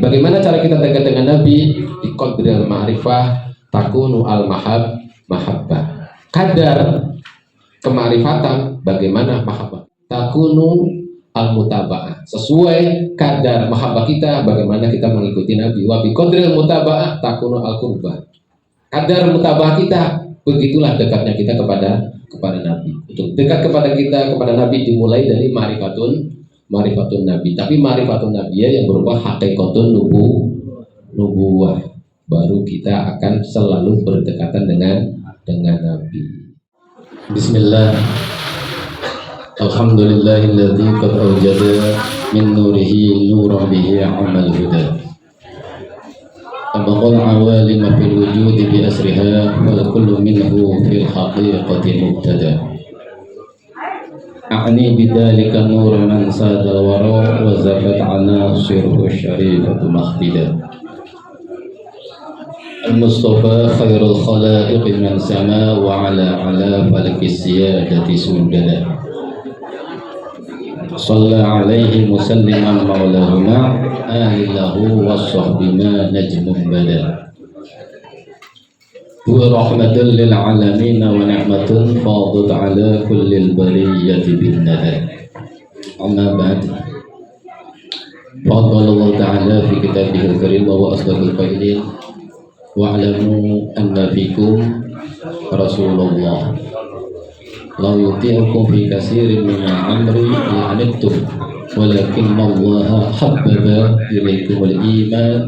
Bagaimana cara kita dekat dengan Nabi? Di qadril ma'rifah takunu mahabbah. Kadar kemarifatan bagaimana mahabbah? Takunu al-mutaba'ah. Sesuai kadar mahabbah kita bagaimana kita mengikuti Nabi. Wa bi qadril mutaba'ah takunu al-qurbah. Kadar mutaba'ah kita begitulah dekatnya kita kepada Nabi. Untuk dekat kepada Nabi dimulai dari ma'rifatun Nabi. Tapi ma'rifatun Nabi yang berupa hakikatun nubuwah. Baru kita akan selalu berdekatan dengan Nabi. Bismillah. Alhamdulillahilladzi qad awjada min nurihi nuran bihi amal huda. Abaqal awalim fil wujudi bi asriha wal kullu minhu fil haqiqati mubtada. A'ni bidzalika nur man sadal wara wa zakat anasiruhu syarifatu mahtida. Al-Mustafa khairul khalaiq man sama wa ala falakis siyadati sundada. Shalla alaihi musalliman maulahuma ahillahu wassahbima najmun bada. Huwa rahmatan lil alamin wa ni'matun fadat ala kullil bariyati bin nada. Amma ba'd. Fadala Allah ta'ala fi kitabihil karim wa asdaqil qailin. Wa'lamu anna fikum Rasulullah la yuti'ukum fi katsirin min al-amri la'anittum walakinna Allah habbaba ilaykum al-iman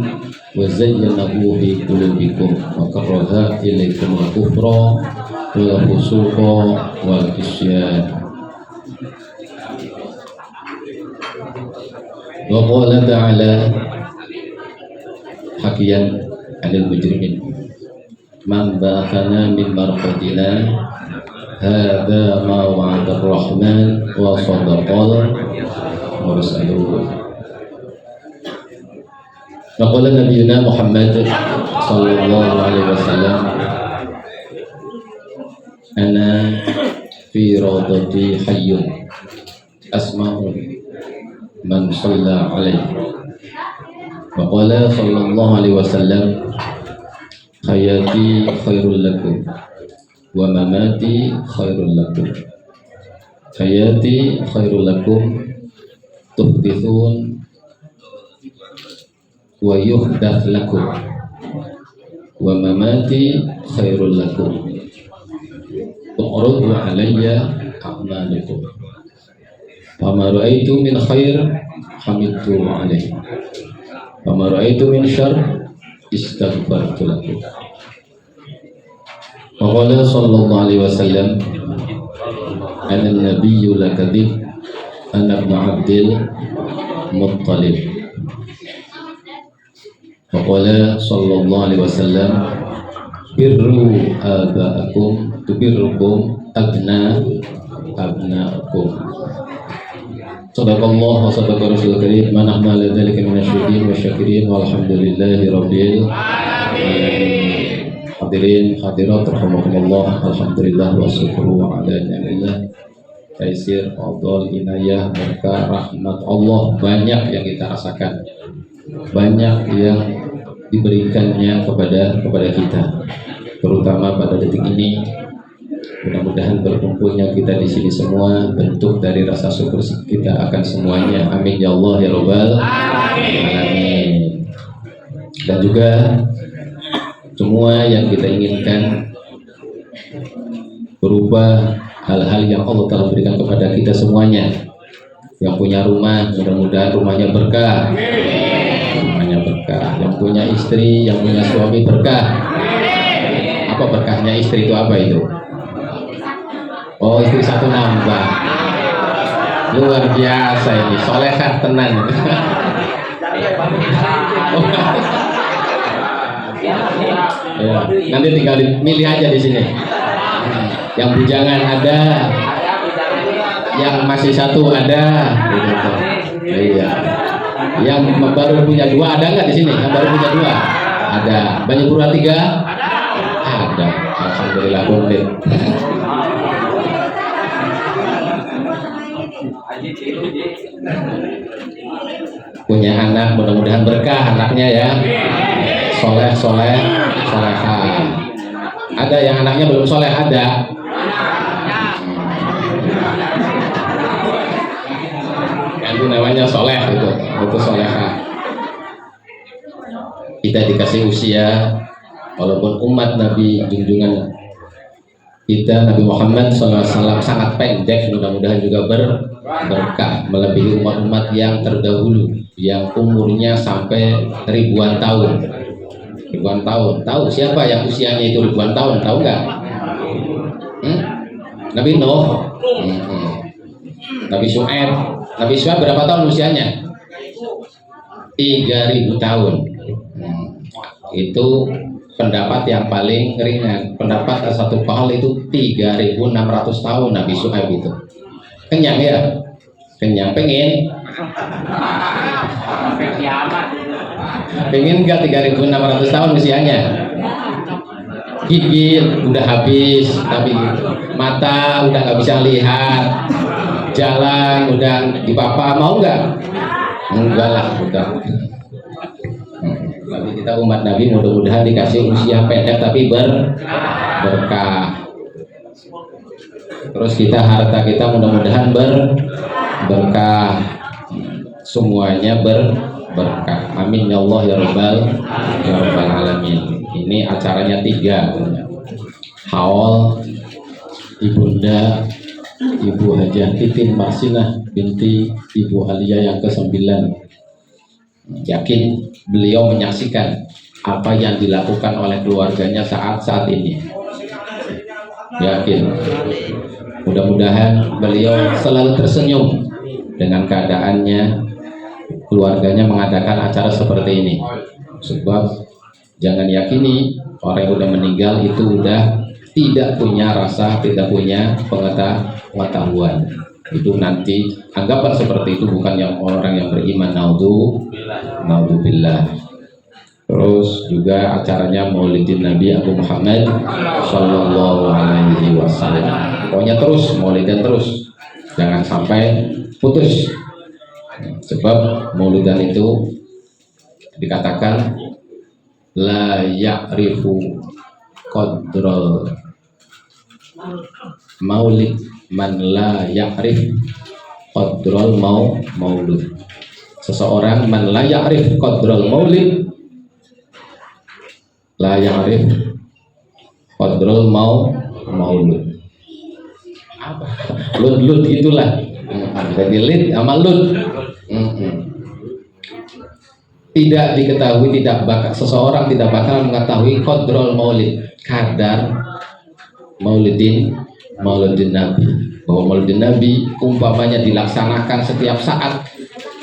wa zayyanahu fi qulubikum wa karaha ilaykum al-kufra wal fusuqa wal isyan. Wa qala ta'ala hakiyan anil mujrimin man ba'athana min marqatina hadza ma wa'ada ar-rahman wa sadaqal mursalun. Wa qala nabiyuna Muhammad sallallahu alaihi wasallam ana fi rawdati hayyun asma'u man shalla alaihi. Wa qala sallallahu alaihi wasallam hayati khairul lakum wa mamati khairul lakum. Hayati khairul lakum tuhdithun wa yuhdath lakum wa mamati khairul lakum tu'radu alayya a'malukum fama ra'aitu min khair hamidtu alayhi fama ra'aitu min syarr istaghfartu lakum. Wa qala sallallahu alaihi wasallam ana nabiyyu la kadhib ana ibn Abdil Muttalib. Wa qala sallallahu alaihi wasallam birru aba'akum tubirrukum abna'akum. Sadaqallah wa sadaqa rasul karim man ahmala dzalika minasyidin wa syakirin walhamdulillahi rabbil alamin. Hadirin hadirat rahimakumullah, alhamdulillah wa syukru ala ni'matillah taisir fadl inayah berkah rahmat Allah banyak yang kita rasakan, banyak yang diberikannya kepada kita, terutama pada detik ini. Mudah-mudahan berkumpulnya kita di sini semua bentuk dari rasa syukur kita akan semuanya. Amin ya Allah ya Rabbal alamin. Dan juga semua yang kita inginkan berupa hal-hal yang Allah telah berikan kepada kita semuanya. Yang punya rumah, mudah-mudahan rumahnya berkah. Rumahnya berkah. Yang punya istri, yang punya suami berkah. Apa berkahnya istri itu apa itu? Oh, istri satu nambah. Luar biasa ini, solehah tenan. Ya, nanti tinggal milih aja di sini. Yang bujangan ada, yang masih satu ada. Iya. Yang baru punya dua ada nggak di sini? Yang baru punya dua ada. Banyak pura tiga ada. Alhamdulillah komplit. Punya anak, mudah-mudahan berkah anaknya ya, soleh soleha. Ada yang anaknya belum soleh, ada. Itu namanya soleh, itu soleha. Kita dikasih usia, walaupun umat Nabi junjungan kita Nabi Muhammad SAW sangat pendek, mudah-mudahan juga berkah melebihi umat-umat yang terdahulu yang umurnya sampai ribuan tahun. Tahu siapa yang usianya itu ribuan tahun? Tahu nggak? Nabi Nuh, Nabi Syuaib. Nabi Syuaib berapa tahun usianya? 3.000 tahun. Itu pendapat yang paling ringan. Pendapat satu kaul itu 3.600 tahun Nabi Syuaib itu. Kenyang ya? Kenyang, pengen nggak 3.600 tahun usianya? Gigi udah habis, tapi mata udah nggak bisa lihat, jalan udah dipapa, mau nggak? Enggak lah, udah. Tapi kita umat Nabi mudah-mudahan dikasih usia pendek tapi berkah. Terus kita harta kita mudah-mudahan berkah, semuanya berkah. Amin ya Allah ya rabbal alamin. Ini acaranya 3. Haul Ibunda Ibu Hajah Titin Marsinah binti Ibu Alia yang ke-9. Yakin beliau menyaksikan apa yang dilakukan oleh keluarganya saat ini. Yakin. Mudah-mudahan beliau selalu tersenyum dengan keadaannya, keluarganya mengadakan acara seperti ini. Sebab jangan yakini orang yang udah meninggal itu udah tidak punya rasa, tidak punya pengetahuan. Itu nanti anggapan seperti itu bukan yang orang yang beriman. Naudzubillah. Terus juga acaranya Maulidin Nabi Abu Muhammad Sallallahu Alaihi Wasallam. Pokoknya terus Maulidan terus, jangan sampai putus. Sebab Maulidan itu dikatakan la ya'rifu qadral maulid man la ya'rif qadral maulud. Seseorang man la ya'rif qadral maulid la ya'rif qadral maulud. Lud gitulah. Jadi lid sama lud. Tidak diketahui, seseorang tidak bakal mengetahui qadrul maulid, kadar maulidin Nabi. Bahwa maulidin Nabi umpamanya dilaksanakan setiap saat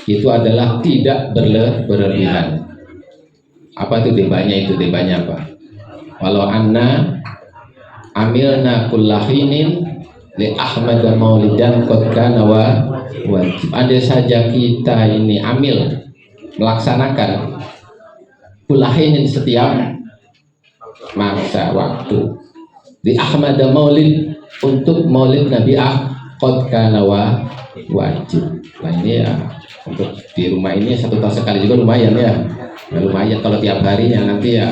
itu adalah tidak berlebihan. Apa itu debanya? Debanya apa? Walau anna amilna kullahinin li Ahmad maulidan qad kana wajib. Andai saja kita ini amil melaksanakan kullahinin setiap masa waktu di Ahmad maulid untuk maulid Nabi qad kana wajib. Nah ini ya, untuk di rumah ini 1 tahun sekali juga lumayan ya. Ya lumayan, kalau tiap harinya nanti ya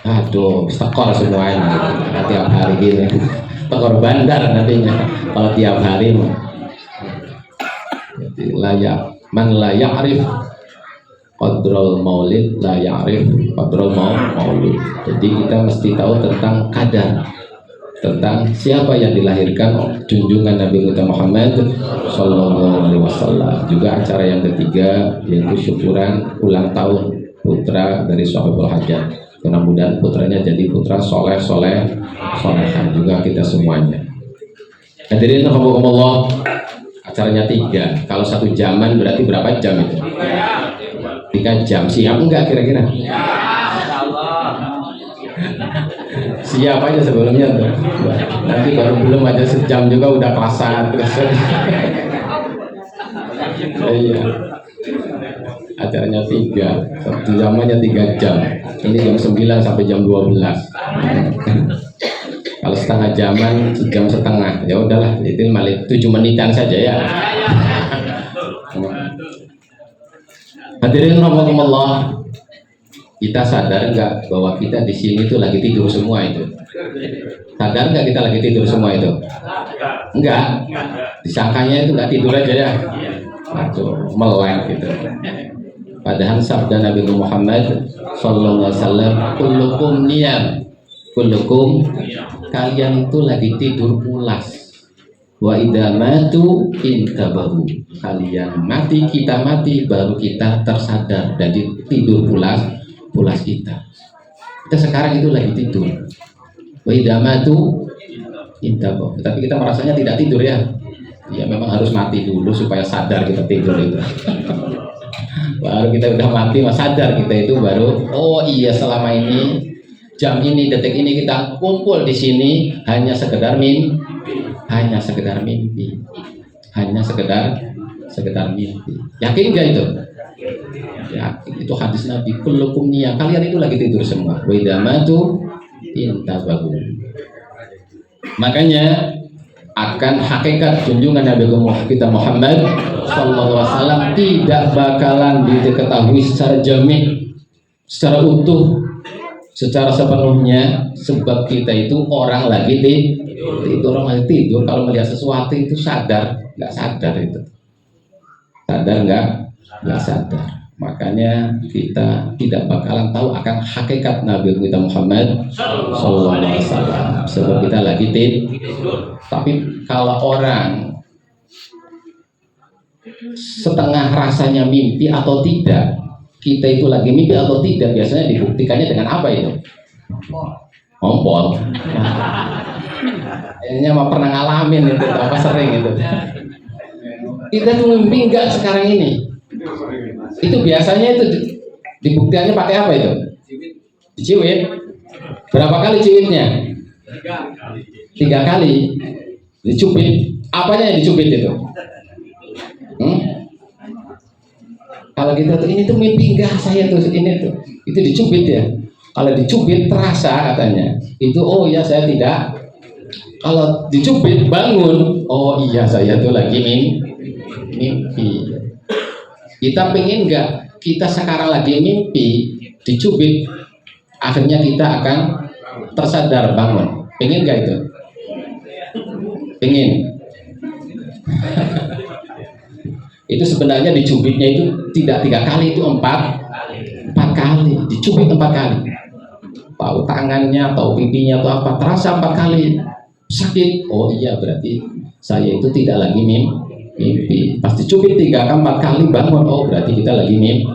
aduh tekor semuanya tiap hari gini, tekor bandar nantinya kalau tiap hari. Jadi man la ya'rif qadrul maulid la ya'rif qadrul maulid. Jadi kita mesti tahu tentang kadar, tentang siapa yang dilahirkan junjungan Nabi Muhammad Sallallahu Alaihi Wasallam. Juga acara yang ketiga yaitu syukuran ulang tahun putra dari Sahibul Hajat. Mudah-mudahan putranya jadi putra solehan juga kita semuanya. Hadirin rahimakumullah, acaranya 3. Kalau 1 jaman berarti berapa jam itu? 3 jam. Siap enggak kira-kira? Siap aja sebelumnya tuh. Nanti baru belum aja sejam juga udah pasar terus. Iya. Acaranya 3, 1 jamannya 3 jam. Ini jam 9 sampai jam 12. Kalau setengah jaman, sejam setengah, ya udahlah, itu malah 7 menitan saja ya. Hadirin rahimakumullah, kita sadar nggak bahwa kita di sini tuh lagi tidur semua itu? Sadar nggak kita lagi tidur semua itu? Enggak. Disangkanya itu nggak tidur aja ya. Aduh, melek gitu. Padahal sabda Nabi Muhammad sallallahu alaihi wasallam, kullukum niyam, kullukum, kalian itu lagi tidur pulas. Wa idza matu intabahu, kalian mati, kita mati, baru kita tersadar. Jadi tidur pulas kita. Kita sekarang itu lagi tidur. Wa idza matu intabahu. Tapi kita merasanya tidak tidur ya. Ya memang harus mati dulu supaya sadar kita tidur itu. Baru kita udah mati, mas sadar kita itu baru, oh iya selama ini jam ini, detik ini kita kumpul di sini hanya sekedar mimpi, hanya sekedar mimpi. Yakin nggak itu? Yakin. Itu hadis Nabi, kullukum niyam, kalian itu lagi tidur semua. Wa idza matu intabahu. Makanya akan hakikat junjungan Nabi kita Muhammad sallallahu alaihi wasallam tidak bakalan diketahui secara jami', secara utuh, secara sepenuhnya, sebab kita itu orang lagi tidur, orang lagi tidur. Kalau melihat sesuatu itu sadar, nggak sadar itu, sadar nggak sadar. Makanya kita tidak bakalan tahu akan hakikat Nabi kita Muhammad sallallahu alaihi wasallam, sebab kita lagi tidur. Tapi kalau orang setengah rasanya mimpi atau tidak, kita itu lagi mimpi atau tidak, biasanya dibuktikannya dengan apa itu? Ngompol. Kayaknya mah pernah ngalamin itu, apa sering itu. Kita tuh mimpi enggak sekarang ini? Itu biasanya itu dibuktikannya pakai apa itu? Diciwit. Berapa kali ciwitnya? 3 kali. Dicubit. Apanya yang dicubit itu? Kalau kita tuh ini tuh mimpi enggak saya tuh ini tuh, itu dicubit ya. Kalau dicubit terasa katanya, itu oh iya saya tidak. Kalau dicubit bangun, oh iya saya tuh lagi mimpi. Kita pengen enggak kita sekarang lagi mimpi, dicubit, akhirnya kita akan tersadar bangun. Pengen enggak itu? Pengen. Itu sebenarnya dicubitnya itu tidak 3 kali, itu 4 kali, dicubit 4 kali. Tahu tangannya, tahu pipinya, atau apa, terasa 4 kali sakit. Oh iya berarti saya itu tidak lagi mimpi. Pas dicubit 3 4 kali bangun, oh berarti kita lagi mimpi.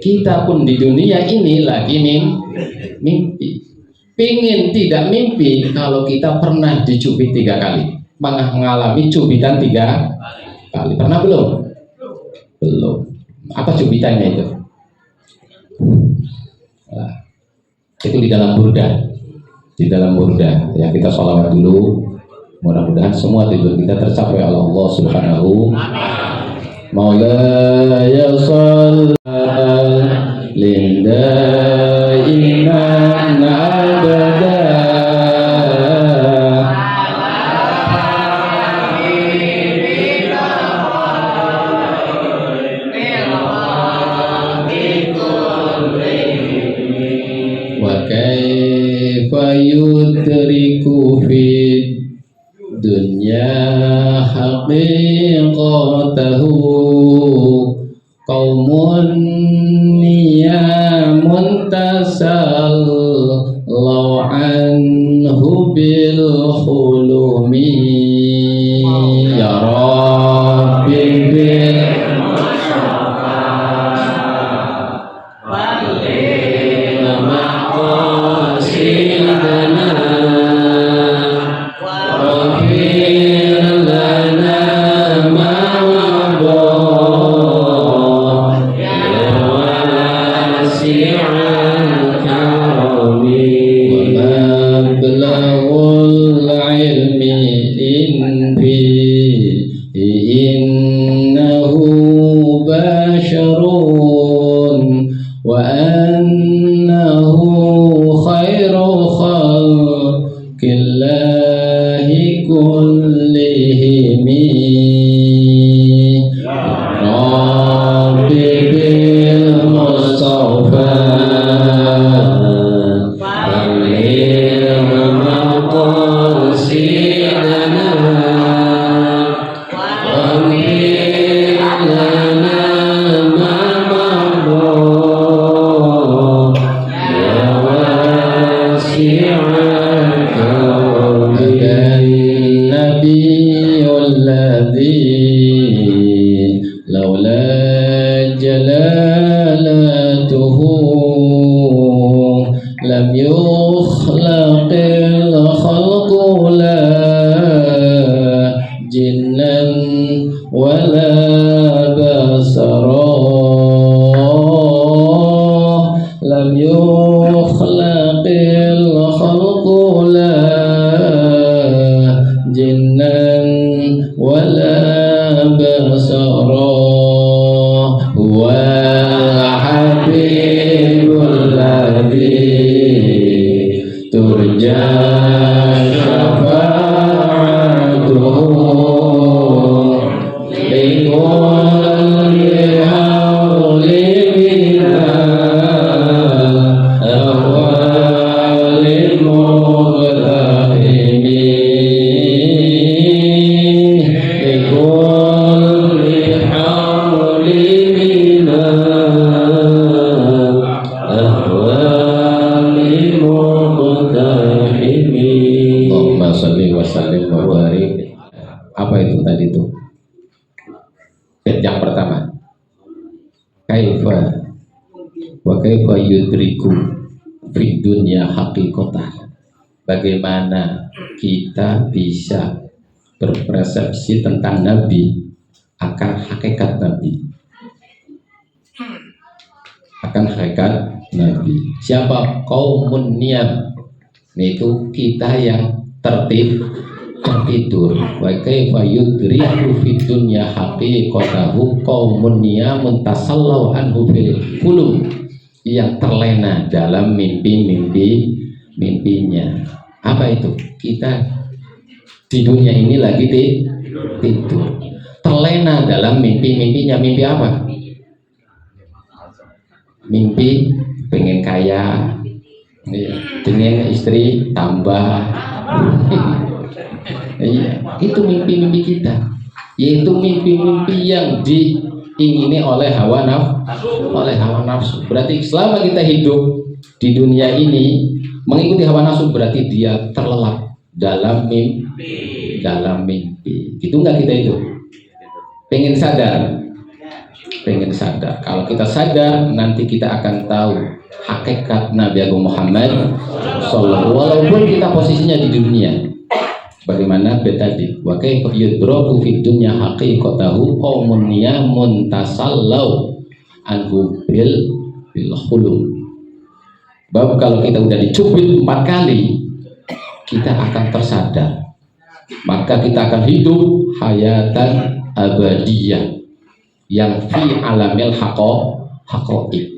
Kita pun di dunia ini lagi mimpi. Pengen tidak mimpi kalau kita pernah dicubit 3 kali, mengalami cubitan 3 kali. Pernah belum? Belum. Apa cubitannya itu? Nah, itu di dalam burda. Di dalam burda. Ya kita sholawat dulu. Mudah-mudahan semua tidur kita tercapai oleh Allah Subhanahu. Maulaya sholli linda iman abada. Yudriku fid dunya haqiqatahu qaumun niyamun tasal law anhu bil khulumi ya rabbi bil وأنه خير خلق الله lam yukhlaqil khalqu la jinnan wala basara lam yukhlaqil khalqu la jinnan wala basara huwa habibul ladzi turja syafa'atuhu likulli hawli minal ahwalil muqtahimi likulli hawli minal ahwalil muqtahimi. Allahumma sholli wa sallim wa barik. Apa itu tadi itu? Yang pertama, kaifa wa kaifa yudriku fi dunya haqiqatan. Bagaimana kita bisa berpersepsi tentang Nabi, akan hakikat Nabi, akan hakikat Nabi. Siapa? Qaumun niyam, itu kita yang tertidur. Wa kaifa yudriku fi dunya haqiqatahu qaumun niyamun tasallau anhu fil hulum, yang terlena dalam mimpinya. Apa itu? Kita di dunia ini lagi tidur, terlena dalam mimpinya. Mimpi apa? Mimpi pengen kaya, dengan istri tambah. Iya, itu mimpi-mimpi kita, yaitu mimpi-mimpi yang diingini oleh hawa nafsu. Berarti selama kita hidup di dunia ini mengikuti hawa nafsu, berarti dia terlelap dalam mimpi. Gitu nggak kita itu? Pengen sadar. Kalau kita sadar, nanti kita akan tahu hakikat Nabi Agung Muhammad SAW, walaupun kita posisinya di dunia. Bagaimana tadi? Wa kaifa yudraku fid dunya haqiqatahu qaumun niyamun tasallau anhu bil khulum. Bab kalau kita udah dicubit 4 kali, kita akan tersadar. Maka kita akan hidup hayatan abadiyah yang fi alamil haqaiq.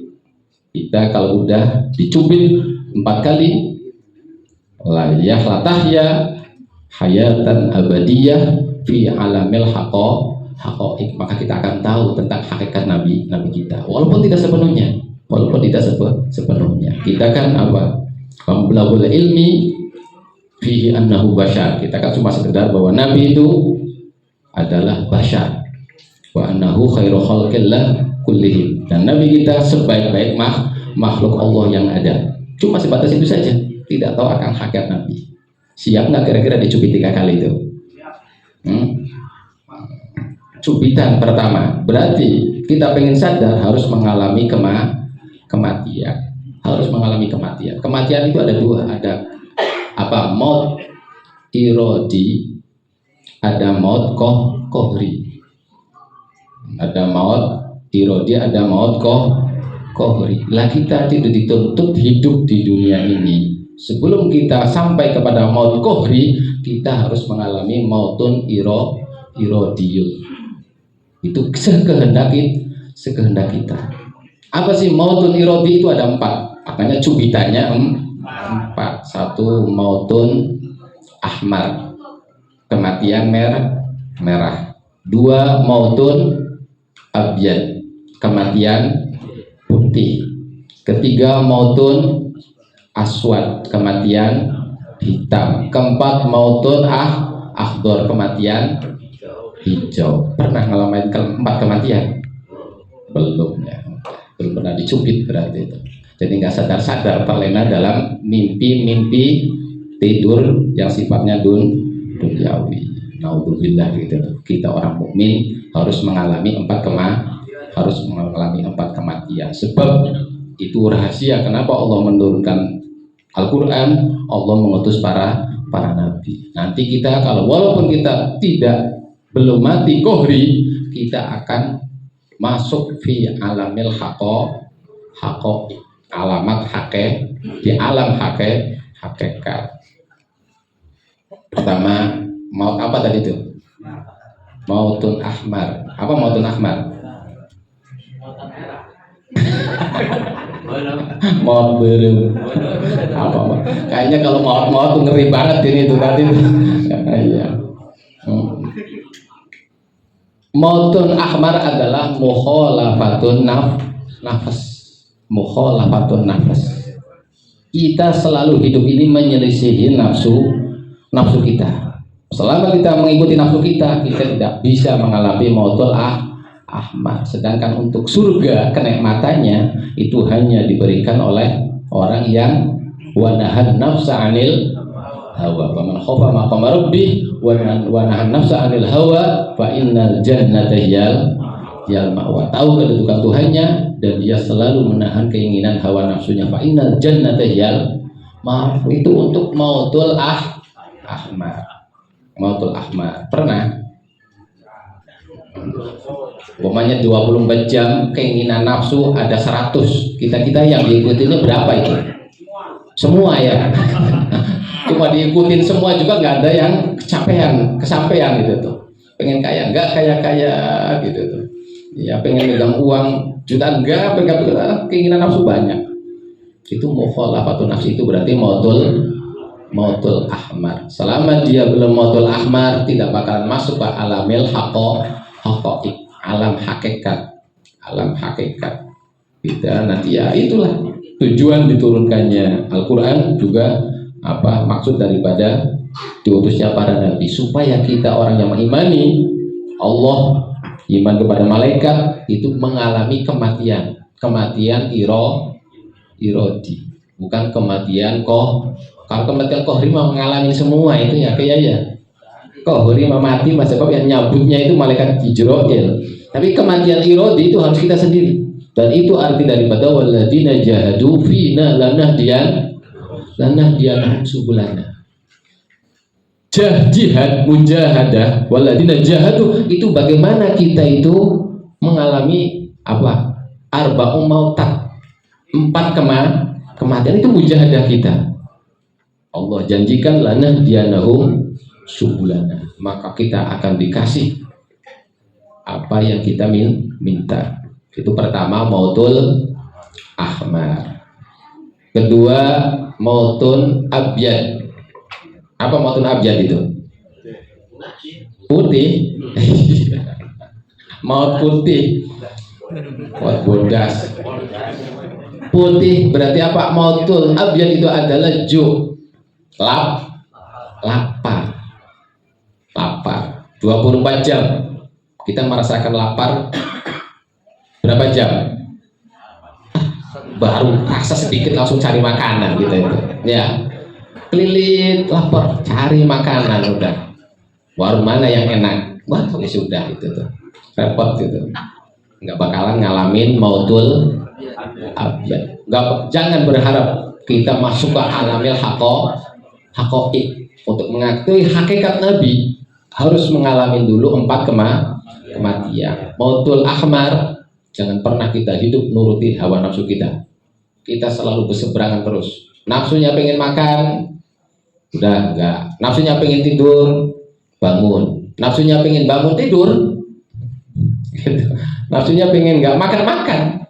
Kita kalau udah dicubit 4 kali, layah latahya hayatan abadiyah fi alamil haqaiq, maka kita akan tahu tentang hakikat Nabi kita, walaupun tidak sepenuhnya. Kita kan apa? Mablagul ilmi fihi annahu bashar. Kita kan cuma sekedar bahwa Nabi itu adalah bashar, wa annahu khairu khalqillah kullihim, dan Nabi kita sebaik-baik makhluk Allah yang ada. Cuma sebatas itu saja, tidak tahu akan hakikat Nabi. Siap nggak kira-kira dicubit 3 kali itu? Cubitan pertama, berarti kita pengen sadar harus mengalami kematian. Kematian itu ada 2, ada apa? Maut irodi, ada maut kohri. Ada maut irodi, ada maut kohri. Lah kita tidak dituntut hidup di dunia ini. Sebelum kita sampai kepada maut kohri, kita harus mengalami mautun irodiyun. Itu sekehendak kita. Apa sih mautun irodi? Itu ada 4. Makanya cubitannya 4. 1 mautun ahmar, kematian merah. 2 mautun abyad, kematian putih. 3 mautun aswad, kematian hitam. 4 mautun akhdar, kematian hijau. Pernah ngalamin 4 kematian? Belum ya, belum pernah dicubit berarti itu. Jadi nggak sadar-sadar terlena dalam mimpi tidur yang sifatnya duniawi. Naudzubillah gitu. Kita orang mukmin harus mengalami 4 kematian. Sebab Itu rahasia kenapa Allah menurunkan Al-Quran, Allah mengutus para nabi. Nanti kita kalau walaupun kita belum mati kohri, kita akan masuk fi alamil haqiqah, alamat di alam hakikat. Pertama, maut apa tadi itu? Mautun ahmar. Apa mautun ahmar? Maut biru. Apa? Kayaknya kalau maut tuh ngeri banget ini tuh tadi tuh. Iya. Mautun ahmar adalah mukhalafatun nafas. Mukhalafatun nafas. Kita selalu hidup ini menyelisihi nafsu kita. Selama kita mengikuti nafsu kita tidak bisa mengalami mautul ahmad. Sedangkan untuk surga kenikmatannya itu hanya diberikan oleh orang yang wanahan nafsa anil hawa. Wa man khafa maqama rabbih wa nahan nafsa anil hawa fa innal jannata hiyal ma'wa. Tahu kedudukan Tuhannya dan dia selalu menahan keinginan hawa nafsunya. Fa innal jannata hiyal ma'wa. Itu untuk mautul ahmad. Mautul ahmad. Pernah? Umpamanya 24 jam keinginan nafsu ada 100. Kita yang diikutinya berapa itu? Semua ya. Cuma diikutin semua juga nggak ada yang kesampaian gitu tuh. Pengen kaya nggak kaya gitu tuh. Ya pengen megang uang jutaan enggak, pegang keinginan nafsu banyak. Itu mukhalafatun nafsi, itu berarti mautul ahmar. Selama dia belum mautul ahmar, tidak bakalan masuk ke alamil haqiqah, alam hakikat. Kita nanti ya itulah tujuan diturunkannya Al-Quran juga maksud daripada diutusnya para nabi, supaya kita orang yang mengimani Allah, iman kepada malaikat, itu mengalami kematian irodi, bukan kematian Kalau kematian kohri mengalami semua itu ya kayak ya kohri mati masa yang nyabutnya itu malaikat Jibril. Tapi kematian irodi itu harus kita sendiri, dan itu arti daripada waladina jahadu fina lanahdiyanahum subulana. Jihad mujahadah waladina jahadu itu bagaimana kita itu mengalami arba'u mautat, 4 kematian, itu mujahadah kita. Allah janjikan lanahdiyanahum subulana, maka kita akan dikasih apa yang kita minta. Itu pertama mautul ahmar. Kedua mautun abyad. Apa mautun abyad itu? Putih. Maut putih. Maut bodas. Putih berarti apa? Mautul abyad itu adalah lapar 24 jam kita merasakan lapar. Berapa jam? Baru rasa sedikit langsung cari makanan gitu itu. Ya. Kelilit lapar, cari makanan udah. Warung mana yang enak? Wah, ya sudah itu tuh. Repot gitu. Enggak bakalan ngalamin mautul abyad. Jangan berharap kita masuk ke alamil haqiqah. Untuk mengakui hakikat Nabi harus mengalami dulu 4 kematian. Mautul ahmar, jangan pernah kita hidup nuruti hawa nafsu kita. Kita selalu berseberangan terus. Nafsunya pengen makan, udah enggak. Nafsunya pengen tidur, bangun. Nafsunya pengen bangun, tidur. Nafsunya pengen enggak makan.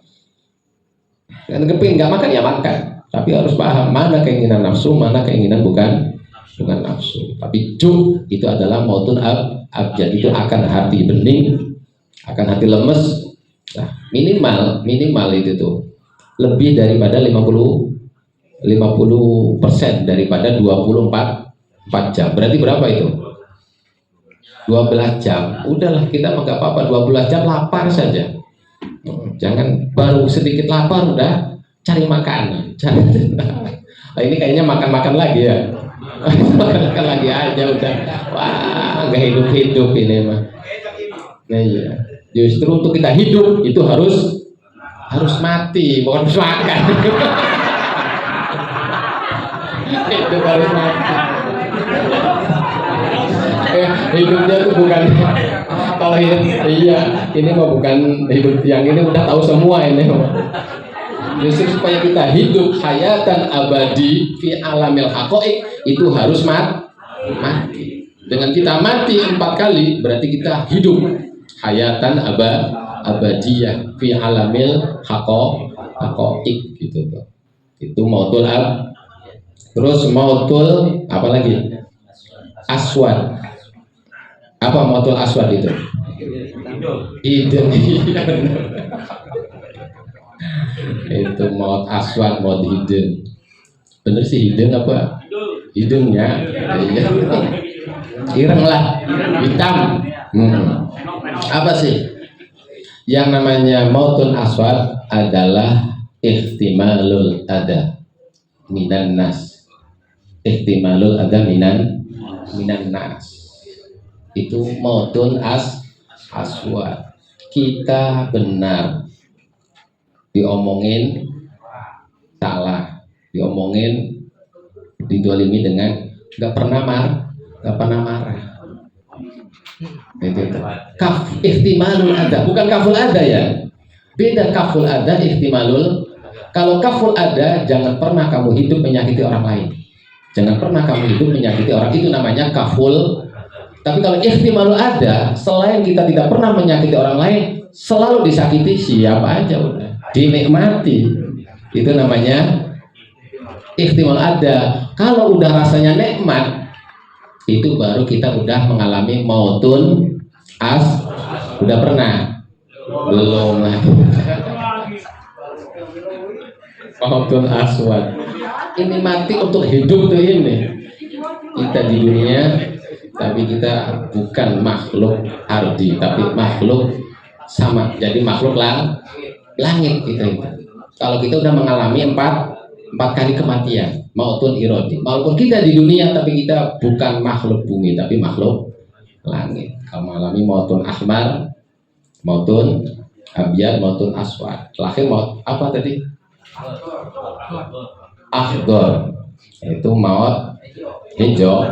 Dan kepingin enggak makan ya makan. Tapi harus paham mana keinginan nafsu, mana keinginan bukan nafsu. Tapi itu adalah mautun abjad, itu akan hati bening, akan hati lemes. Nah, minimal itu tuh lebih daripada 50% daripada 24 jam. Berarti berapa itu? 12 jam. Udahlah, kita enggak apa-apa 12 jam lapar saja. Jangan baru sedikit lapar udah cari makanan. Nah, ini kayaknya makan lagi ya. Makan lagi aja udah. Wah, nggak hidup ini mah. Nah iya. Justru untuk kita hidup itu harus harus mati, bukan harus makan. Hidup harus mati. Hidupnya tuh bukan kalau iya ini mah bukan hidup yang ini udah tahu semua ini. Justru supaya kita hidup hayatan abadi fi alamil haqaiq itu harus mati. Dengan kita mati 4 kali berarti kita hidup hayatan abadiyah fi alamil haqaiq gitu tuh. Itu mautul ab. Terus mautul apa lagi? Aswad. Apa mautul aswad itu? Hidden. Itu maut aswad, maut hidden. Bener sih hidden apa? Hidungnya. Ireng lah, hitam. Apa sih? Yang namanya mautul aswad adalah ihtimalul ada minan nas. Ihtimalul ada minan nas. Itu mautun aswad. Kita benar diomongin salah, diomongin didolimi dengan nggak pernah marah. Itu. Ihtimalul ada, bukan kaful ada ya. Beda kaful ada, ihtimalul. Kalau kaful ada, jangan pernah kamu hidup menyakiti orang lain. Jangan pernah kamu hidup menyakiti orang, itu namanya kaful. Tapi kalau ihtimalul ada, selain kita tidak pernah menyakiti orang lain, selalu disakiti siapa aja udah. Dinikmati. Itu namanya ihtimal ada. Kalau udah rasanya nikmat, itu baru kita udah mengalami mautun udah pernah? Belum lagi. Mautun aswad. Ini mati untuk hidup tuh ini. Kita di dunia tapi kita bukan makhluk ardi, tapi makhluk sama. Jadi makhluk langit kita. Kalau kita udah mengalami empat kali kematian, mautun irodi. Walaupun kita di dunia, tapi kita bukan makhluk bumi, tapi makhluk langit. Kalau mengalami mautun ahmar, mautun abyad, mautun aswad. Terakhir maut apa tadi? Akhdar. Itu maut hijau.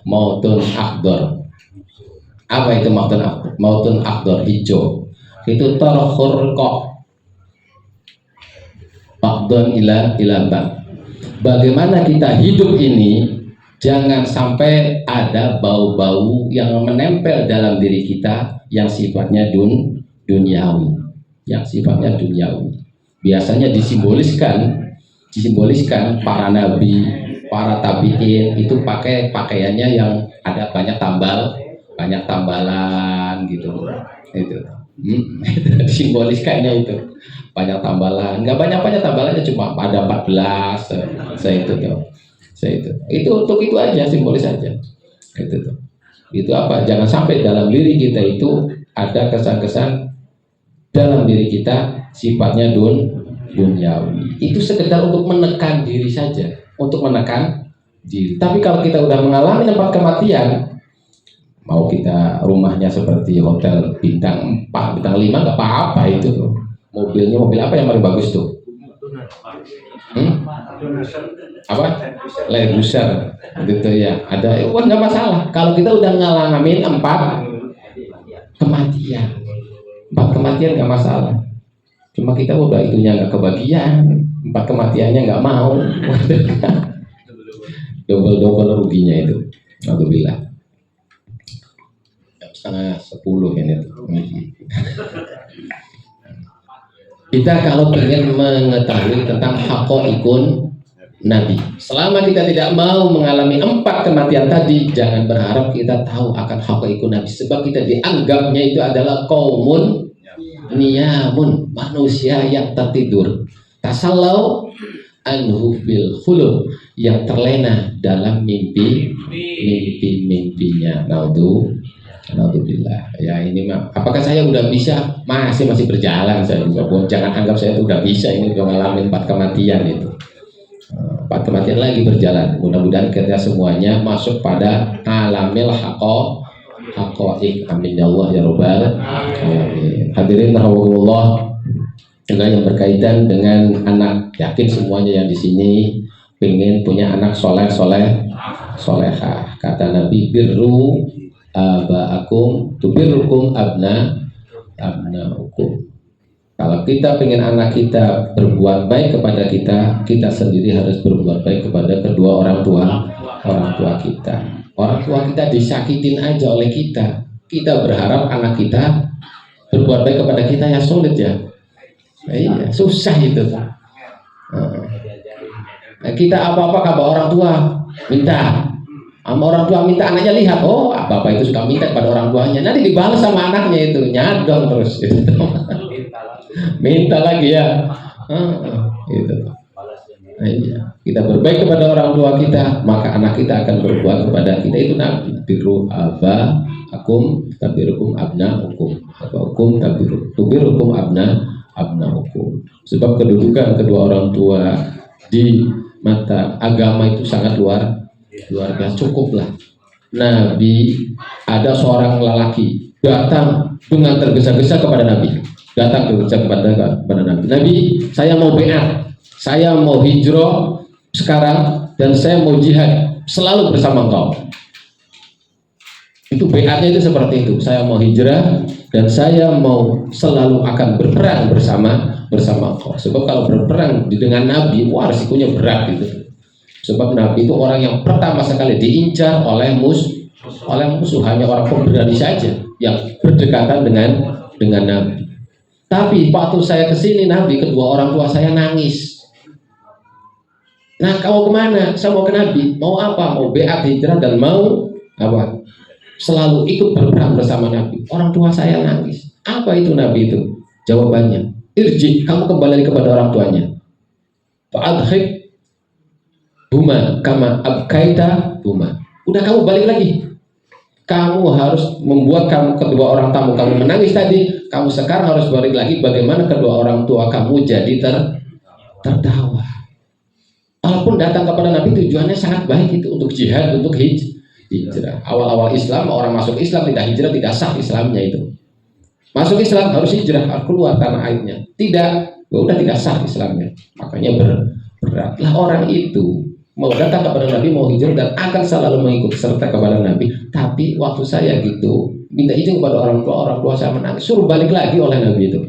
Mautun akhdar. Apa itu mautun akhdar? Hijau. Itu tarkhur kok akhdar ila. Bagaimana kita hidup ini, jangan sampai ada bau-bau yang menempel dalam diri kita yang sifatnya duniawi. Biasanya disimboliskan para nabi, para tabiin itu pakai pakaiannya yang ada banyak tambalan gitu. Itu simboliskannya itu banyak tambalan, nggak banyak tambalannya, cuma ada 14 itu untuk itu aja, simbolis aja itu apa, jangan sampai dalam diri kita itu ada kesan-kesan dalam diri kita sifatnya duniawi. Itu sekedar untuk menekan diri saja, tapi kalau kita udah mengalami tempat kematian, mau kita rumahnya seperti hotel bintang 4, bintang 5 nggak apa-apa itu tuh. Mobil apa yang paling bagus tuh? Apa? Leguser gitu ya. Ada, nggak masalah. Kalau kita udah ngalamin 4 kematian nggak masalah. Cuma kita udah itunya nggak kebagian, 4 kematiannya nggak mau. Double ruginya itu. Alhamdulillah. 9:30 ini. Kita kalau ingin mengetahui tentang haqqaiqun Nabi, selama kita tidak mau mengalami 4 kematian tadi, jangan berharap kita tahu akan haqqaiqun Nabi, sebab kita dianggapnya itu adalah qaumun niyamun, manusia yang tertidur, tasallau anhu fil khulub, yang terlena dalam mimpinya. Alhamdulillah. Ya ini mah. Apakah saya udah bisa? Masih berjalan saya juga. Jangan anggap saya udah bisa, ini udah ngalamin 4 kematian itu. 4 kematian lagi berjalan. Mudah-mudahan kita semuanya masuk pada alamil haqaiq. Amin ya Allah ya Rabbal alamin. Hadirin rahimakumullah, dengan yang berkaitan dengan anak, yakin semuanya yang di sini pengen punya anak solehah. Kata Nabi, birru abaakum tubirrukum abnaukum. Kalau kita pengen anak kita berbuat baik kepada kita, kita sendiri harus berbuat baik kepada kedua orang tua kita. Orang tua kita disakitin aja oleh kita. Kita berharap anak kita berbuat baik kepada kita, ya sulit ya. Iya, susah itu. Kita apa-apa kabar orang tua minta, sama orang tua minta, anaknya lihat, oh apa-apa itu suka minta kepada orang tuanya, nanti dibalas sama anaknya itu, nyadong terus gitu. Minta lagi ya. Gitu. Iya. Kita berbaik kepada orang tua kita, maka anak kita akan berbuat kepada kita. Itu Nabi, biru abaakum tabirukum abnaukum, abaukum tabirukum abnaukum. Sebab kedudukan kedua orang tua di mata agama itu sangat luar biasa. Cukuplah Nabi, ada seorang lelaki datang dengan tergesa-gesa kepada Nabi. Datang kepada Nabi. Nabi, saya mau beat, saya mau hijrah sekarang, dan saya mau jihad selalu bersama engkau. Itu beatnya itu seperti itu. Saya mau hijrah dan saya mau selalu akan berperang bersama engkau. Sebab kalau berperang dengan Nabi, wah risikonya berat gitu. Sebab Nabi itu orang yang pertama sekali diincar oleh musuh. Hanya orang pemberani saja yang berdekatan dengan Nabi. Tapi waktu saya kesini Nabi, kedua orang tua saya nangis. Nah, kamu kemana? Saya mau ke Nabi. Mau apa? Mau beat hijrah dan mau apa? Selalu ikut berperang bersama Nabi. Orang tua saya nangis. Apa itu Nabi itu? Jawabannya, irji, kamu kembali kepada orang tuanya. Fa'adhik huma kama abkaita huma. Udah, kamu balik lagi. Kamu harus membuat kedua orang tamu kamu menangis tadi. Kamu sekarang harus balik lagi bagaimana kedua orang tua kamu jadi tertawa. Walaupun datang kepada Nabi tujuannya sangat baik, itu untuk jihad, untuk hijrah. Awal-awal Islam, orang masuk Islam tidak hijrah, tidak sah Islamnya itu. Masuk Islam harus hijrah, harus keluar tanah airnya. Tidak, udah tidak sah Islamnya. Makanya berat. Lah orang itu mau datang kepada Nabi, mau hijrah dan akan selalu mengikut serta kepada Nabi. Tapi waktu saya gitu minta izin kepada orang tua saya menangis, suruh balik lagi oleh Nabi itu.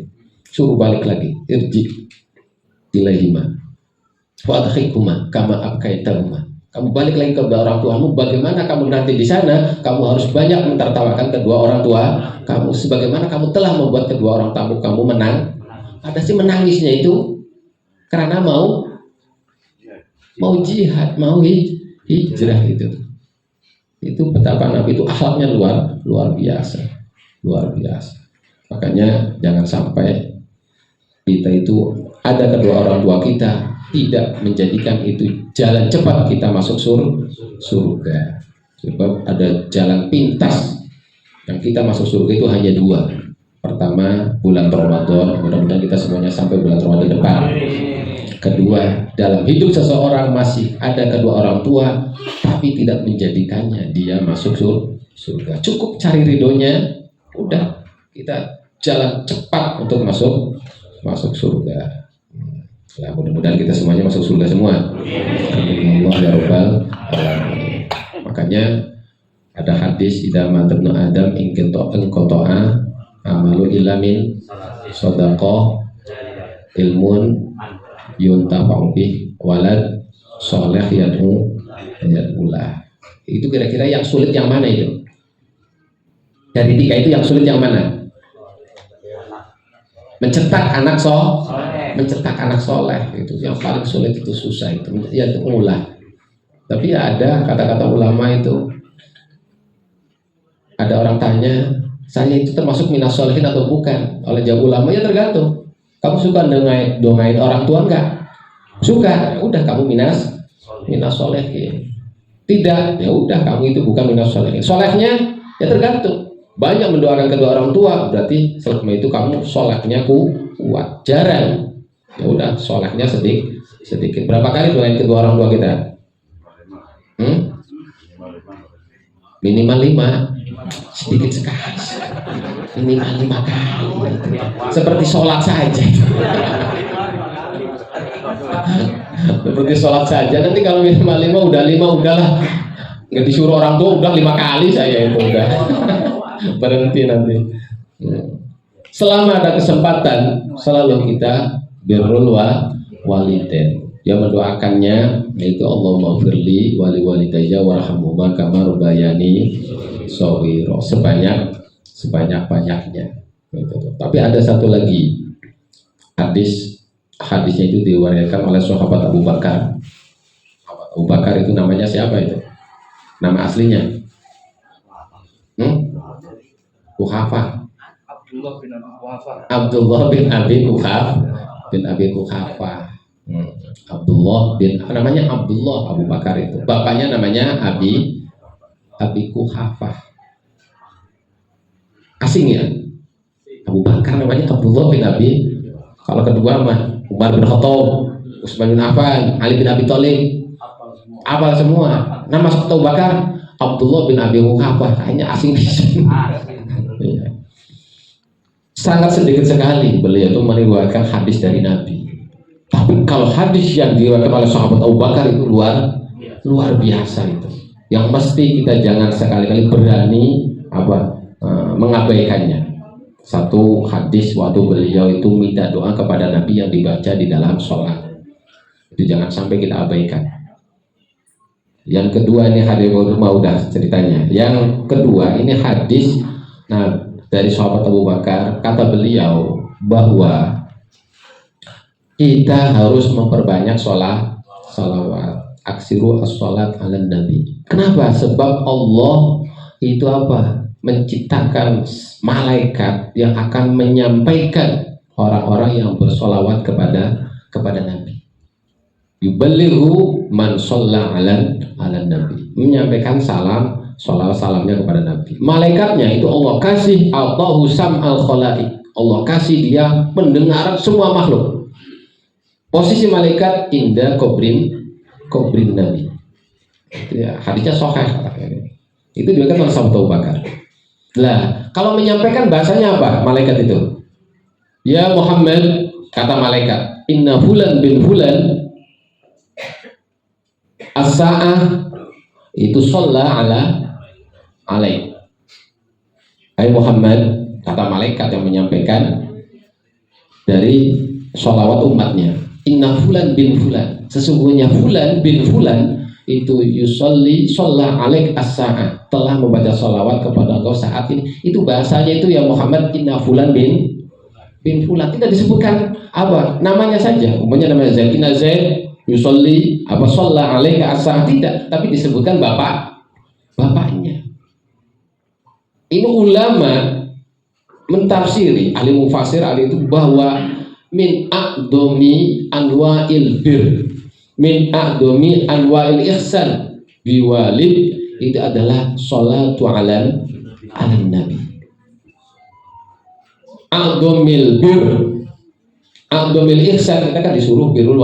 Suruh balik lagi, irji ilaihima fa'adhikhuma kama abkaitahuma. Kamu balik lagi kepada orang tuamu, bagaimana kamu nanti di sana kamu harus banyak mentertawakan kedua orang tua kamu, sebagaimana kamu telah membuat kedua orang tamu kamu menang. Ada sih menangisnya itu karena mau jihad, mau hijrah itu. Itu betapa Nabi itu akhlaknya luar biasa. Makanya jangan sampai kita itu ada kedua orang tua kita tidak menjadikan itu jalan cepat kita masuk surga. Sebab ada jalan pintas yang kita masuk surga itu hanya dua. Pertama, bulan Ramadan. Mudah-mudahan kita semuanya sampai bulan Ramadan depan. Kedua, dalam hidup seseorang masih ada kedua orang tua, tapi tidak menjadikannya dia masuk surga. Cukup cari ridhonya, udah kita jalan cepat untuk masuk surga. Ya, mudah-mudahan kita semuanya masuk surga semua. Amin ya Rabbal alamin. Makanya ada hadis, idza matabnu adam in qata'a amalu illa min shadaqah ilmun yuntafa'u bih walad sholih yad'ulah. Itu kira-kira yang sulit yang mana itu? Dari tiga itu yang sulit yang mana? Mencetak anak soleh itu yang paling sulit, itu susah itu ya, itu ngulah. Tapi ya ada kata-kata ulama itu, ada orang tanya, saya itu termasuk minas sholihin atau bukan? Oleh jawab ulama, ya tergantung. Kamu suka dongain orang tua enggak? Suka, udah kamu minas sholihin. Tidak, ya udah kamu itu bukan minas sholihin. Solehnya ya tergantung. Banyak mendoakan kedua orang tua, berarti selama itu kamu solehnya kuat. Jarang, ya udah solehnya sedikit. Berapa kali doain kedua orang tua kita? Minimal 5. sedikit sekali, minimal 5 kali, seperti sholat saja. Seperti sholat saja, nanti kalau minimal 5 udahlah, nggak disuruh orang tua udah 5 kali saya itu udah berhenti nanti. Selama ada kesempatan selalu kita birrul walidain. Yang mendoakannya yaitu Allahumma firli wali walidayya warhamhuma kama rabbayani shaghira, sebanyak-banyaknya gitu. Tapi ada satu lagi hadisnya itu diriwayatkan oleh sahabat Abu Bakar. Abu Bakar itu namanya siapa itu? Nama aslinya? Kuhafah. Abdullah bin Abi Kuhafah. Abdullah bin, namanya Abdullah Abu Bakar itu. Bapaknya namanya Abi Kuhafah. Asing ya? Abu Bakar namanya Abdullah bin Abi. Kalau kedua mah Umar bin Khattab, Utsman bin Affan, Ali bin Abi Thalib. Apal semua. Nama Abu Bakar Abdullah bin Abi Kuhafah, kayaknya asing bisa. Sangat sedikit sekali beliau itu meriwayatkan hadis dari Nabi. Tapi kalau hadis yang diriwayatkan oleh sahabat Abu Bakar itu luar biasa itu. Yang mesti kita jangan sekali-kali berani mengabaikannya. Satu hadis waktu beliau itu minta doa kepada Nabi yang dibaca di dalam sholat. Itu jangan sampai kita abaikan. Yang kedua ini hadis udah ceritanya. Yang kedua ini hadis dari sahabat Abu Bakar, kata beliau bahwa kita harus memperbanyak salawat. Aksiru as-salat ala nabi. Kenapa? Sebab Allah itu menciptakan malaikat yang akan menyampaikan orang-orang yang bersolawat kepada Nabi. Yuballighu man shalla ala nabi. Menyampaikan salamnya kepada Nabi. Malaikatnya itu Allah kasih Allahu sam'al khalaiq. Allah kasih dia pendengaran semua makhluk. Posisi malaikat inda kubrin Nabi. Ya, hadisnya sahih. Itu juga kan sahabat Abu Bakar. Lah, kalau menyampaikan bahasanya apa? Malaikat itu. Ya Muhammad, kata malaikat, inna fulan bin fulan as-sa'ah itu shalla alaik. Hai Muhammad, kata malaikat yang menyampaikan dari sholawat umatnya, inna fulan bin fulan, sesungguhnya fulan bin fulan itu sholla alaik as-sa'ah, telah membaca sholawat kepada engkau saat ini. Itu bahasanya itu ya Muhammad, inna fulan bin fulan. Tidak disebutkan apa namanya saja, umumnya namanya Zaid, inna Zaid yusolli sholla alaik as-sa'ah, tidak, tapi disebutkan bapaknya. Ini ulama mentafsiri, ahli mufasir ahli itu, bahwa min a'domi anwa'il bir, min a'domi anwa'il ihsan biwalid, itu adalah sholatu ala nabi. A'domil bir, a'domil ihsan, kita kan disuruh birrul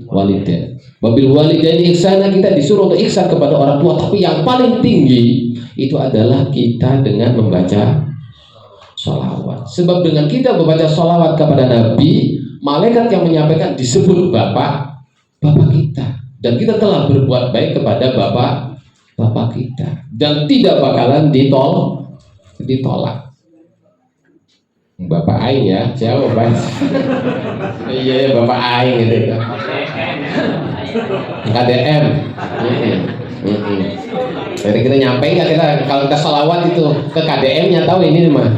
walidain. Wabil walidain ihsana, kita disuruh untuk ihsan kepada orang tua, tapi yang paling tinggi itu adalah kita dengan membaca sholawat. Sebab dengan kita membaca sholawat kepada Nabi, malaikat yang menyampaikan disebut bapak kita, dan kita telah berbuat baik kepada bapak kita, dan tidak bakalan ditolak. Bapak Aing ya, siapa Bapak? Iya Bapak Aing gitu. KDM. Jadi kita nyampe nggak, kita kalau kita salawat itu ke KDM-nya, tahu ini mah.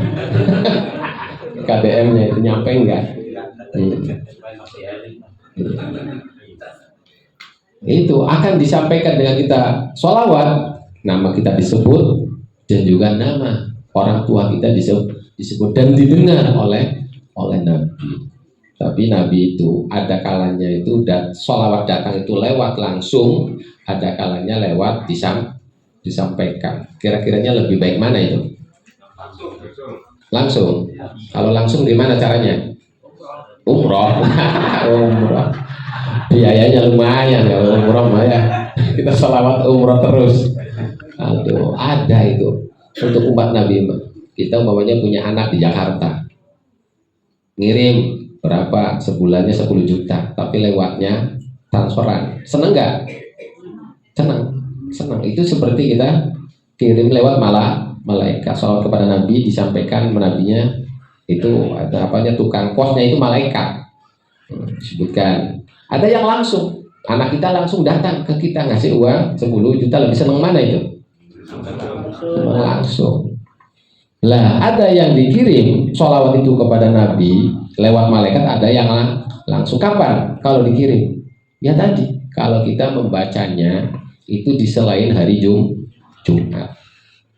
KDM-nya itu nyampe nggak? Itu akan disampaikan dengan kita salawat, nama kita disebut, dan juga nama orang tua kita disebut dan didengar oleh Nabi. Tapi Nabi itu ada kalanya itu, dan sholawat datang itu lewat langsung, ada kalanya lewat disampaikan. Kira-kiranya lebih baik mana itu? Langsung. Kalau langsung di mana caranya? Umroh. Umroh. Biayanya lumayan kalau umroh mah ya. Kita sholawat umroh terus. Aduh, ada itu. untuk umat Nabi. Kita umpamanya punya anak di Jakarta, ngirim berapa sebulannya 10 juta, tapi lewatnya transferan, seneng nggak? Senang. Itu seperti kita kirim lewat malaikat. Salawat kepada Nabi disampaikan nabinya itu ada apanya, tukang posnya itu malaikat. Disebutkan ada yang langsung, anak kita langsung datang ke kita ngasih uang 10 juta, lebih seneng mana itu? Langsung. Lah ada yang dikirim sholawat itu kepada Nabi lewat malaikat, ada yang langsung. Kapan kalau dikirim? Ya tadi kalau kita membacanya itu di selain hari Jumat.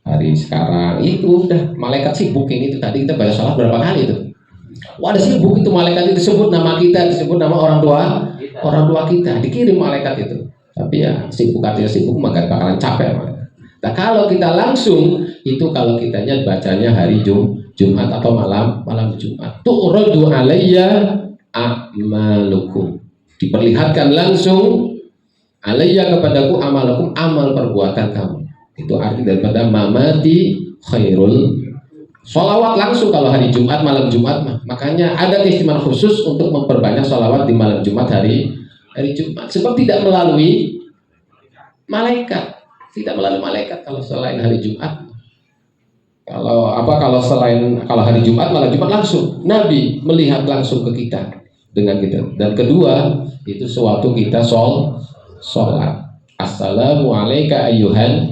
Hari sekarang itu udah malaikat sibuk ini. Itu tadi kita baca sholat berapa kali itu? Wah, ada sibuk itu malaikat itu, disebut nama kita, disebut nama orang tua kita, dikirim malaikat itu. Tapi ya sibuk, artinya sibuk maka bakalan capek. Nah kalau kita langsung itu, kalau kitanya bacanya hari Jumat atau malam Jumat, tu'radu alayya a'malukum, diperlihatkan langsung alayya kepadaku amalakum, amal perbuatan kamu. Itu arti daripada mamati khairul. Sholawat langsung kalau hari Jumat, malam Jumat mah. Makanya ada keistimewaan khusus untuk memperbanyak sholawat di malam Jumat, hari Jumat. Sebab tidak melalui malaikat. Tidak melalui malaikat kalau selain hari Jumat. Kalau hari Jumat, malam Jumat langsung. Nabi melihat langsung ke kita dengan kita. Dan kedua, itu sewaktu kita sholat. Assalamu alayka ayyuhan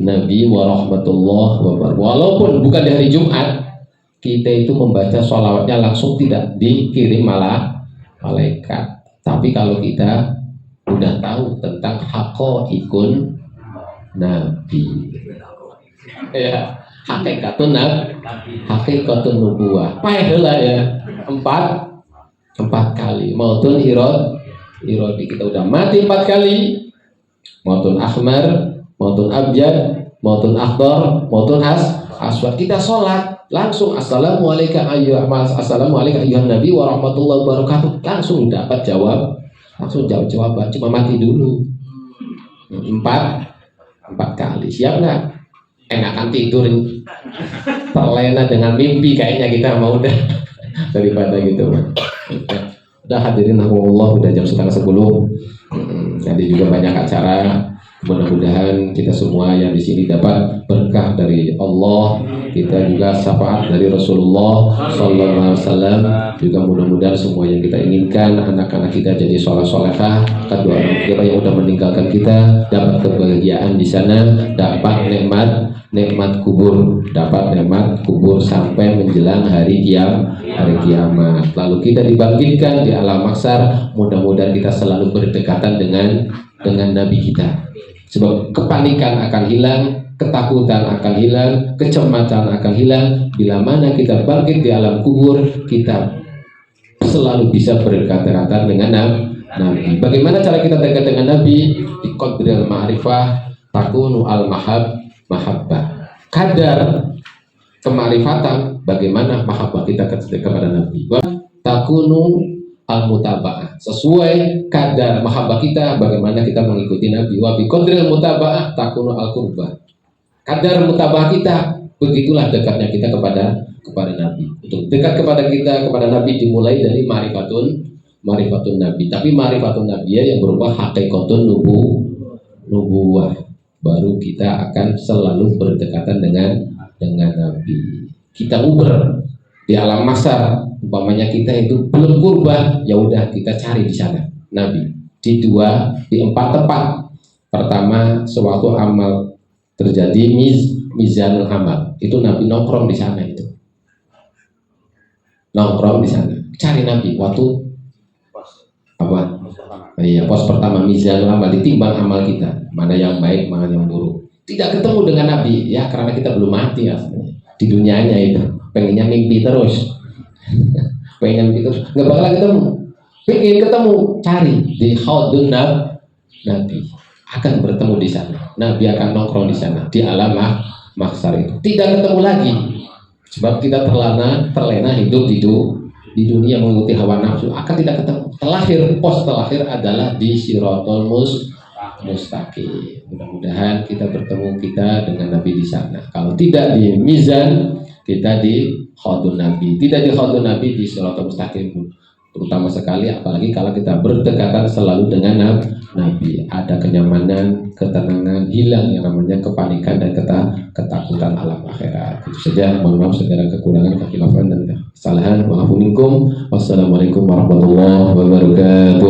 Nabi wa rahmatullah wa barakatuh. Walaupun bukan di hari Jumat, kita itu membaca sholawatnya langsung, tidak dikirim malah malaikat. Tapi kalau kita udah tahu tentang haqqaiqun Nabi, ya, hakikatun nubuwah, paheula ya, empat kali. Mautun irodi, kita udah mati 4 kali. Mautun ahmar, mautun abyad, mautun akhdar, mautun aswad. Kita sholat langsung assalamu alayka ayyuhan nabi wa rahmatullahi wa barakatuh. Langsung dapat jawab, langsung jawaban. Cuma mati dulu. 4 kali. Siap nggak? Enakan tidur, terlena dengan mimpi kayaknya kita mau udah daripada gitu. Udah hadirin Allah, udah jam 9:30. Nanti juga banyak acara. Mudah-mudahan kita semua yang di sini dapat berkah dari Allah, kita juga syafaat dari Rasulullah Sallallahu Alaihi Wasallam. Juga mudah-mudahan semua yang kita inginkan, anak-anak kita jadi soleh-solehah, kedua orang kita yang udah meninggalkan kita dapat kebahagiaan di sana, dapat nikmat kubur, sampai menjelang hari kiamat. Lalu kita dibangkitkan di alam mahsyar. Mudah-mudahan kita selalu berdekatan dengan Nabi kita. Sebab kepanikan akan hilang, ketakutan akan hilang, kecemasan akan hilang. Bila mana kita bangkit di alam kubur, kita selalu bisa berdekatan dengan Nabi. Bagaimana cara kita dekat dengan Nabi? Di qadril ma'rifah takunu mahabbah. Kadar kemarifatan, bagaimana mahabbah kita kepada Nabi. Takunu al-mutaba'ah, sesuai kadar mahabbah kita, bagaimana kita mengikuti Nabi. Wa bi qadril mutaba'ah takunu al-qurbah. Kadar mutaba'ah kita, begitulah dekatnya kita kepada Nabi. Untuk dekat kepada Nabi dimulai dari marifatun Nabi. Tapi marifatun Nabi yang berupa hakikatun nubuwah. Baru kita akan selalu berdekatan dengan Nabi. Kita uber di alam mahsyar, umpamanya kita itu belum kurban, ya udah kita cari di sana Nabi di 4 tempat. Pertama, sewaktu amal terjadi mizanul amal, itu Nabi nongkrong di sana, cari Nabi waktu apa? Iya, pos pertama mizanul amal, ditimbang amal kita, mana yang baik, mana yang buruk. Tidak ketemu dengan Nabi ya, karena kita belum mati ya di dunianya itu. Pengennya mimpi terus, nggak bakal ketemu, cari di haudun Nabi, akan bertemu di sana. Nabi akan nongkrong di sana di alam mahsyar itu. Tidak ketemu lagi, sebab kita terlena hidup di dunia mengikuti hawa nafsu, akan tidak ketemu. Pos terakhir adalah di Shiratul mustaqim. Mudah-mudahan kita bertemu dengan Nabi di sana. Kalau tidak di mizan, kita di khodun Nabi. Tidak di khodun Nabi, di Shiratal Mustaqim. Terutama sekali, apalagi kalau kita berdekatan selalu dengan Nabi. Ada kenyamanan, ketenangan, hilang yang namanya kepanikan dan ketakutan alam akhirat. Itu saja. Mohon maaf segala kekurangan, kekhilafan dan kesalahan. Wassalamualaikum warahmatullahi wabarakatuh.